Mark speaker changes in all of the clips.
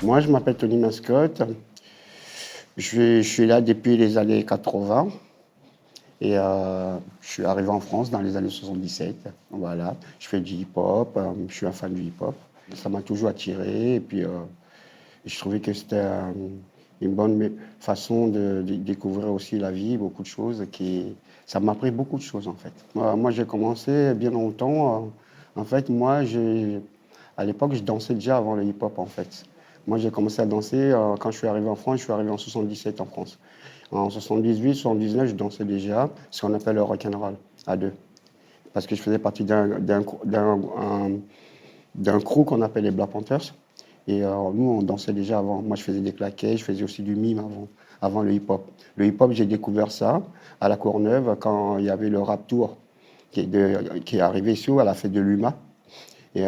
Speaker 1: Moi, je m'appelle Tony Mascotte. Je suis là depuis les années 80 et je suis arrivé en France dans les années 77. Voilà, je fais du hip-hop, je suis un fan du hip-hop. Ça m'a toujours attiré et puis je trouvais que c'était une bonne façon de découvrir aussi la vie, beaucoup de choses ça m'a appris beaucoup de choses en fait. Moi j'ai commencé bien longtemps. En fait, à l'époque, je dansais déjà avant le hip-hop en fait. Moi, j'ai commencé à danser quand je suis arrivé en France. Je suis arrivé en 77 en France. En 78, 79, je dansais déjà ce qu'on appelle le rock'n'roll à deux. Parce que je faisais partie d'un crew qu'on appelle les Black Panthers. Et nous, on dansait déjà avant. Moi, je faisais des claquets, je faisais aussi du mime avant le hip-hop. Le hip-hop, j'ai découvert ça à la Courneuve quand il y avait le Rap Tour qui est arrivé ici à la fête de l'UMA. Et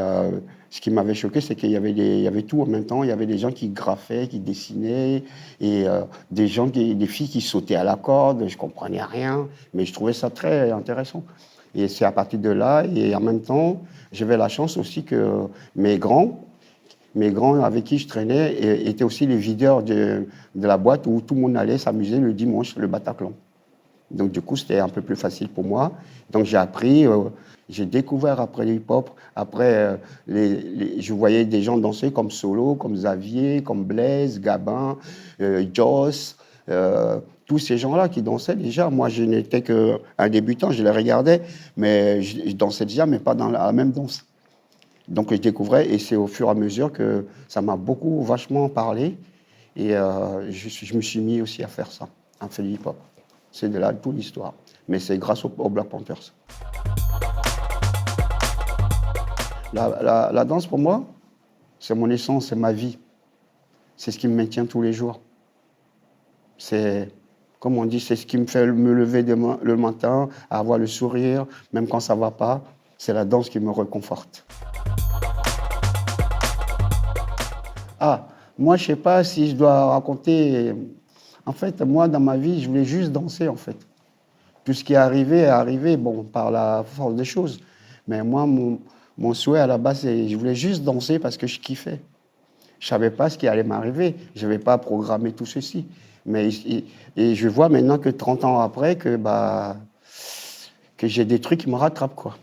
Speaker 1: ce qui m'avait choqué, c'est qu'il y avait tout en même temps. Il y avait des gens qui graffaient, qui dessinaient, et des filles qui sautaient à la corde. Je comprenais rien, mais je trouvais ça très intéressant. Et c'est à partir de là, et en même temps, j'avais la chance aussi que mes grands avec qui je traînais étaient aussi les videurs de la boîte où tout le monde allait s'amuser le dimanche, le Bataclan. Donc, du coup, c'était un peu plus facile pour moi. Donc, j'ai appris, j'ai découvert après le hip-hop. Après, je voyais des gens danser comme Solo, comme Xavier, comme Blaise, Gabin, Joss, tous ces gens-là qui dansaient déjà. Moi, je n'étais qu'un débutant, je les regardais, mais je dansais déjà, mais pas dans la même danse. Donc, je découvrais, et c'est au fur et à mesure que ça m'a beaucoup, vachement parlé. Et je me suis mis aussi à faire ça, à faire du hip-hop. C'est de là toute l'histoire. Mais c'est grâce aux Black Panthers. La danse, pour moi, c'est mon essence, c'est ma vie. C'est ce qui me maintient tous les jours. C'est, comme on dit, c'est ce qui me fait me lever le matin, avoir le sourire, même quand ça ne va pas. C'est la danse qui me réconforte. Ah, moi, je ne sais pas si je dois raconter. En fait, moi, dans ma vie, je voulais juste danser, en fait. Tout ce qui est arrivé, bon, par la force des choses. Mais moi, mon souhait à la base, c'est je voulais juste danser parce que je kiffais. Je ne savais pas ce qui allait m'arriver. Je n'avais pas programmé tout ceci. Et je vois maintenant que 30 ans après, que j'ai des trucs qui me rattrapent, quoi.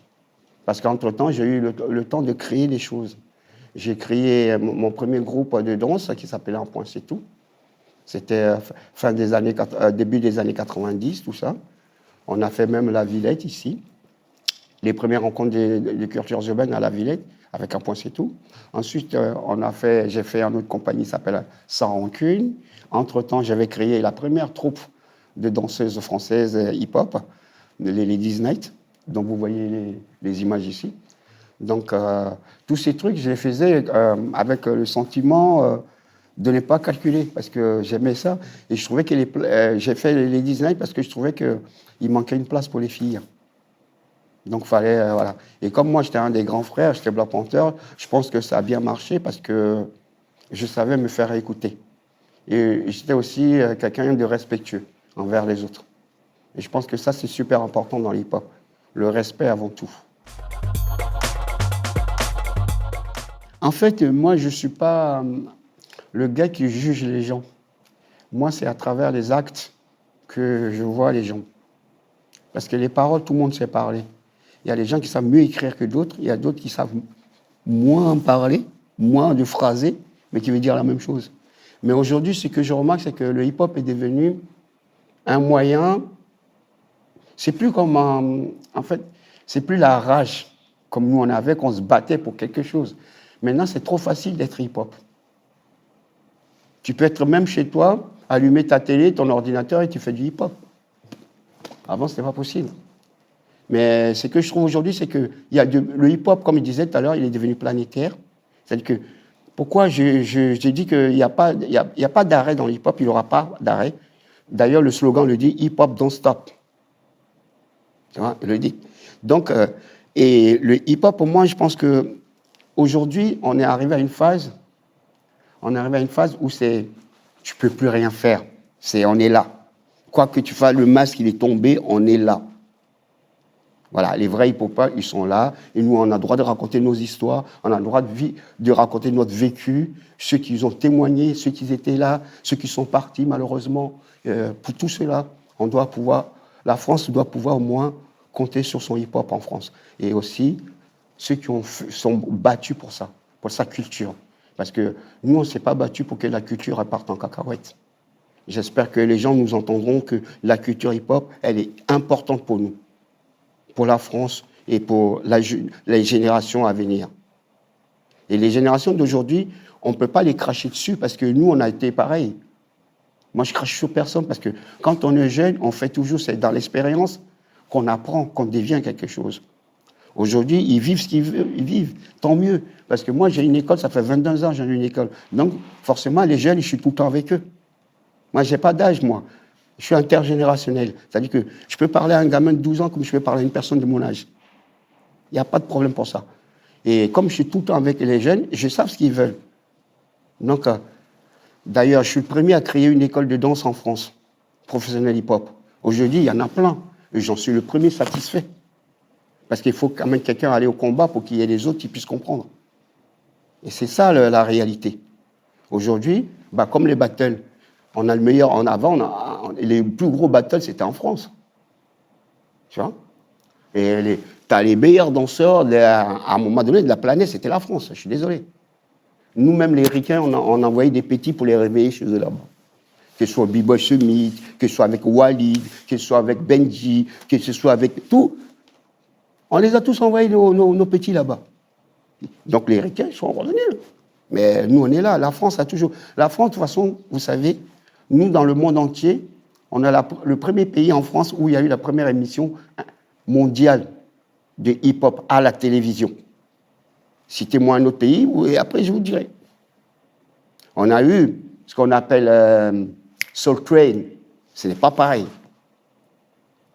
Speaker 1: Parce qu'entre-temps, j'ai eu le temps de créer des choses. J'ai créé mon premier groupe de danse qui s'appelait Un Point C'est Tout. C'était début des années 90, tout ça. On a fait même la Villette ici. Les premières rencontres des cultures urbaines à la Villette, avec Un Point C'est Tout. Ensuite, j'ai fait une autre compagnie qui s'appelle Sans Rancune. Entre-temps, j'avais créé la première troupe de danseuses françaises hip-hop, les Ladies Night, dont vous voyez les images ici. Donc, tous ces trucs, je les faisais avec le sentiment de ne pas calculer, parce que j'aimais ça. Et je trouvais que j'ai fait les Ladies Night parce que je trouvais qu'il manquait une place pour les filles. Donc, il fallait, voilà. Et comme moi, j'étais un des grands frères, j'étais Black Panther, je pense que ça a bien marché parce que je savais me faire écouter. Et j'étais aussi quelqu'un de respectueux envers les autres. Et je pense que ça, c'est super important dans l'hip-hop. Le respect avant tout. En fait, moi, je ne suis pas le gars qui juge les gens. Moi, c'est à travers les actes que je vois les gens. Parce que les paroles, tout le monde sait parler. Il y a des gens qui savent mieux écrire que d'autres. Il y a d'autres qui savent moins parler, moins de phraser, mais qui veulent dire la même chose. Mais aujourd'hui, ce que je remarque, c'est que le hip-hop est devenu un moyen. C'est plus comme en fait, c'est plus la rage comme nous on avait, qu'on se battait pour quelque chose. Maintenant, c'est trop facile d'être hip-hop. Tu peux être même chez toi, allumer ta télé, ton ordinateur et tu fais du hip-hop. Avant, ce n'était pas possible. Mais ce que je trouve aujourd'hui, c'est que le hip-hop, comme je disais tout à l'heure, il est devenu planétaire. C'est-à-dire que, pourquoi j'ai dit qu'il n'y a pas d'arrêt dans le hip-hop, il n'y aura pas d'arrêt. D'ailleurs, le slogan le dit, hip-hop don't stop. Tu vois, il le dit. Donc, et le hip-hop, pour moi, je pense qu'aujourd'hui, on est arrivé à une phase où tu ne peux plus rien faire. On est là. Quoi que tu fasses, le masque, il est tombé, on est là. Voilà, les vrais hip-hopers, ils sont là. Et nous, on a le droit de raconter nos histoires, on a le droit de raconter notre vécu, ceux qui ont témoigné, ceux qui étaient là, ceux qui sont partis, malheureusement. Pour tout cela, la France doit pouvoir au moins compter sur son hip-hop en France. Et aussi, ceux qui sont battus pour ça, pour sa culture. Parce que nous, on ne s'est pas battus pour que la culture parte en cacahuète. J'espère que les gens nous entendront que la culture hip-hop, elle est importante pour nous, pour la France et pour les générations à venir. Et les générations d'aujourd'hui, on ne peut pas les cracher dessus parce que nous, on a été pareil. Moi, je crache sur personne parce que quand on est jeune, on fait toujours, c'est dans l'expérience qu'on apprend, qu'on devient quelque chose. Aujourd'hui, ils vivent ce qu'ils vivent, tant mieux. Parce que moi, j'ai une école, ça fait 22 ans que j'ai une école. Donc, forcément, les jeunes, je suis tout le temps avec eux. Moi, je n'ai pas d'âge, moi. Je suis intergénérationnel. C'est-à-dire que je peux parler à un gamin de 12 ans comme je peux parler à une personne de mon âge. Il n'y a pas de problème pour ça. Et comme je suis tout le temps avec les jeunes, je sais ce qu'ils veulent. Donc, d'ailleurs, je suis le premier à créer une école de danse en France, professionnelle hip-hop. Aujourd'hui, il y en a plein. Et j'en suis le premier satisfait. Parce qu'il faut quand même quelqu'un aller au combat pour qu'il y ait les autres qui puissent comprendre. Et c'est ça la réalité. Aujourd'hui, comme les battles, on a le meilleur en avant. Les plus gros battles, c'était en France. Tu vois? Et tu as les meilleurs danseurs, à un moment donné, de la planète, c'était la France. Je suis désolé. Nous-mêmes, les Ricains, on envoyait des petits pour les réveiller chez eux là-bas. Que ce soit B-Boy Summit, que ce soit avec Walid, que ce soit avec Benji, que ce soit avec tout. On les a tous envoyés, nos petits là-bas. Donc les Ricains sont revenus. Mais nous, on est là. La France a toujours... La France, de toute façon, vous savez, nous, dans le monde entier, on a le premier pays en France où il y a eu la première émission mondiale de hip-hop à la télévision. Citez-moi un autre pays, et après, je vous dirai. On a eu ce qu'on appelle Soul Train. Ce n'est pas pareil.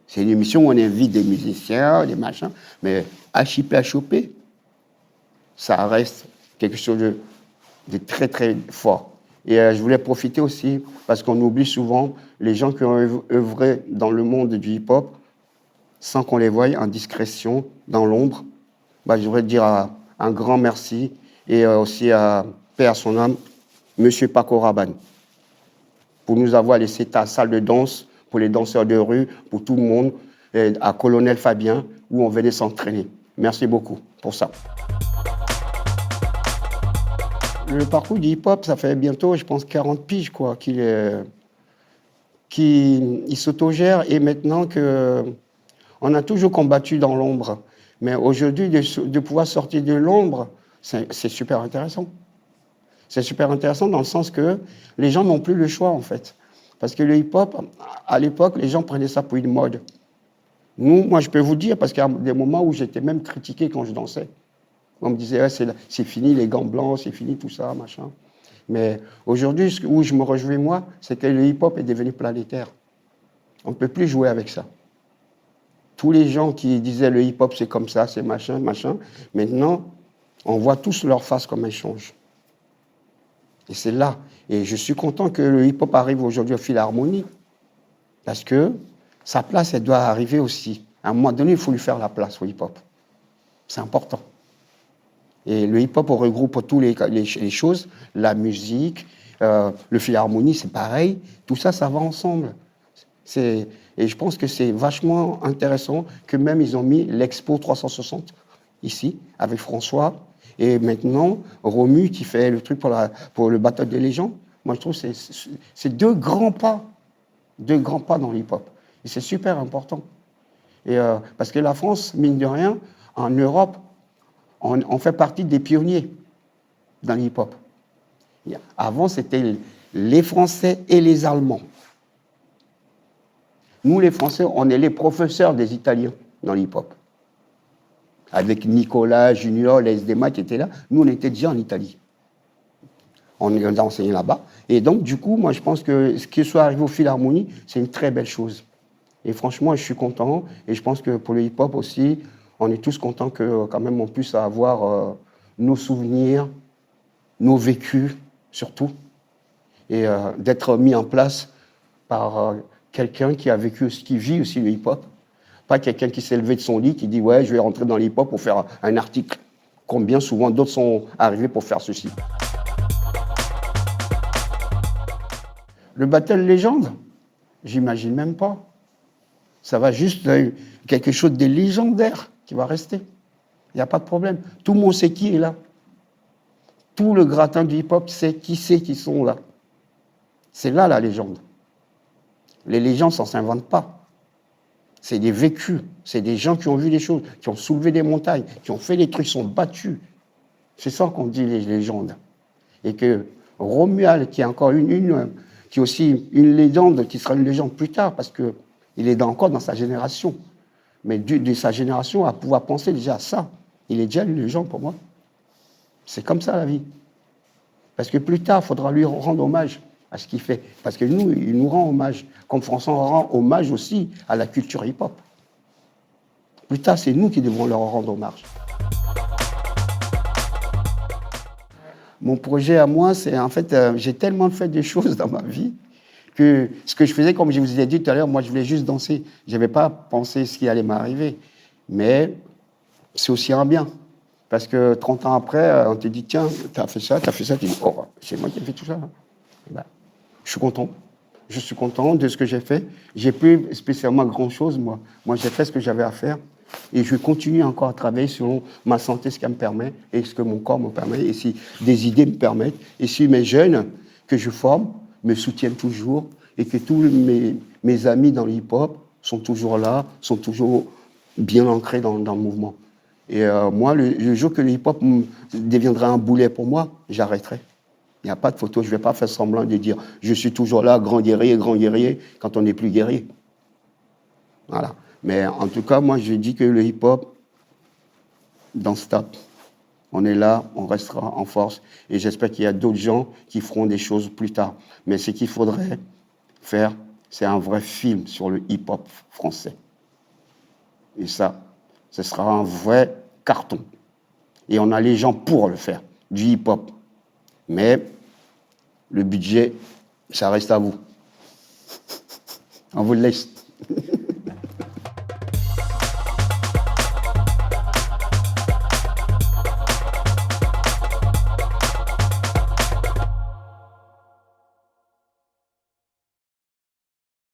Speaker 1: C'est une émission où on invite des musiciens, des machins, mais HIP, HOP, ça reste quelque chose de très, très fort. Et je voulais profiter aussi, parce qu'on oublie souvent les gens qui ont œuvré dans le monde du hip-hop, sans qu'on les voie en discrétion, dans l'ombre. Je voudrais dire un grand merci, et aussi à paix à son âme, Monsieur Paco Rabanne, pour nous avoir laissé ta salle de danse, pour les danseurs de rue, pour tout le monde, et à Colonel Fabien, où on venait s'entraîner. Merci beaucoup pour ça. Le parcours du hip-hop, ça fait bientôt, je pense, 40 piges, quoi, qu'il s'autogère, et maintenant qu'on a toujours combattu dans l'ombre. Mais aujourd'hui, de pouvoir sortir de l'ombre, c'est super intéressant. C'est super intéressant dans le sens que les gens n'ont plus le choix, en fait. Parce que le hip-hop, à l'époque, les gens prenaient ça pour une mode. Moi, je peux vous dire, parce qu'il y a des moments où j'étais même critiqué quand je dansais. On me disait, c'est fini les gants blancs, c'est fini tout ça, machin. Mais aujourd'hui, où je me réjouis, moi, c'est que le hip-hop est devenu planétaire. On ne peut plus jouer avec ça. Tous les gens qui disaient le hip-hop, c'est comme ça, c'est machin, machin, maintenant, on voit tous leur face comme elle change. Et c'est là. Et je suis content que le hip-hop arrive aujourd'hui au Philharmonie, parce que sa place, elle doit arriver aussi. À un moment donné, il faut lui faire la place au hip-hop. C'est important. Et le hip-hop regroupe toutes les choses, la musique, le Philharmonie, c'est pareil. Tout ça, ça va ensemble. Et je pense que c'est vachement intéressant que même ils ont mis l'Expo 360 ici, avec François. Et maintenant, Romu qui fait le truc pour le Battle des légendes. Moi, je trouve que c'est deux grands pas dans le hip-hop. Et c'est super important. Et, parce que la France, mine de rien, en Europe, on fait partie des pionniers dans le hip-hop. Avant, c'était les Français et les Allemands. Nous, les Français, on est les professeurs des Italiens dans le hip-hop. Avec Nicolas, Junior, les SDMA qui étaient là, nous, on était déjà en Italie. On a enseigné là-bas. Et donc, du coup, moi, je pense que ce qui soit arrivé au Philharmonie, c'est une très belle chose. Et franchement, je suis content. Et je pense que pour le hip-hop aussi, on est tous contents que, quand même, on puisse avoir nos souvenirs, nos vécus, surtout, et d'être mis en place par quelqu'un qui a vécu, qui vit aussi le hip-hop. Pas quelqu'un qui s'est levé de son lit, qui dit « ouais, je vais rentrer dans l'hip-hop pour faire un article ». Combien souvent d'autres sont arrivés pour faire ceci. Le battle légende, j'imagine même pas. Ça va juste quelque chose de légendaire qui va rester. Il n'y a pas de problème. Tout le monde sait qui est là. Tout le gratin du hip-hop sait qui sont là. C'est là la légende. Les légendes, ça ne s'invente pas. C'est des vécus. C'est des gens qui ont vu des choses, qui ont soulevé des montagnes, qui ont fait des trucs, qui sont battus. C'est ça qu'on dit les légendes. Et que Romuald, qui est encore qui est aussi une légende, qui sera une légende plus tard, parce qu'il est encore dans sa génération. Mais de sa génération à pouvoir penser déjà à ça, il est déjà une légende pour moi. C'est comme ça la vie. Parce que plus tard, il faudra lui rendre hommage à ce qu'il fait. Parce que nous, il nous rend hommage. Comme François rend hommage aussi à la culture hip-hop. Plus tard, c'est nous qui devons leur rendre hommage. Mon projet à moi, c'est en fait, j'ai tellement fait de choses dans ma vie que ce que je faisais, comme je vous ai dit tout à l'heure, moi je voulais juste danser. Je n'avais pas pensé ce qui allait m'arriver. Mais c'est aussi un bien. Parce que 30 ans après, on te dit, tiens, tu as fait ça, tu dis, oh, c'est moi qui ai fait tout ça. Ben, je suis content. Je suis content de ce que j'ai fait. J'ai plus spécialement grand-chose, moi. Moi, j'ai fait ce que j'avais à faire. Et je continue encore à travailler selon ma santé, ce qu'elle me permet, et ce que mon corps me permet, et si des idées me permettent, et si mes jeunes que je forme me soutiennent toujours, et que tous mes amis dans le hip-hop sont toujours là, sont toujours bien ancrés dans le mouvement. Et moi, le jour que le hip-hop deviendra un boulet pour moi, j'arrêterai. Il n'y a pas de photo, je ne vais pas faire semblant de dire « je suis toujours là, grand guerrier », quand on n'est plus guerrier. Voilà. Mais en tout cas, moi, je dis que le hip-hop, don't stop. On est là, on restera en force. Et j'espère qu'il y a d'autres gens qui feront des choses plus tard. Mais ce qu'il faudrait faire, c'est un vrai film sur le hip-hop français. Et ça, ce sera un vrai carton. Et on a les gens pour le faire, du hip-hop. Mais le budget, ça reste à vous. On vous le laisse.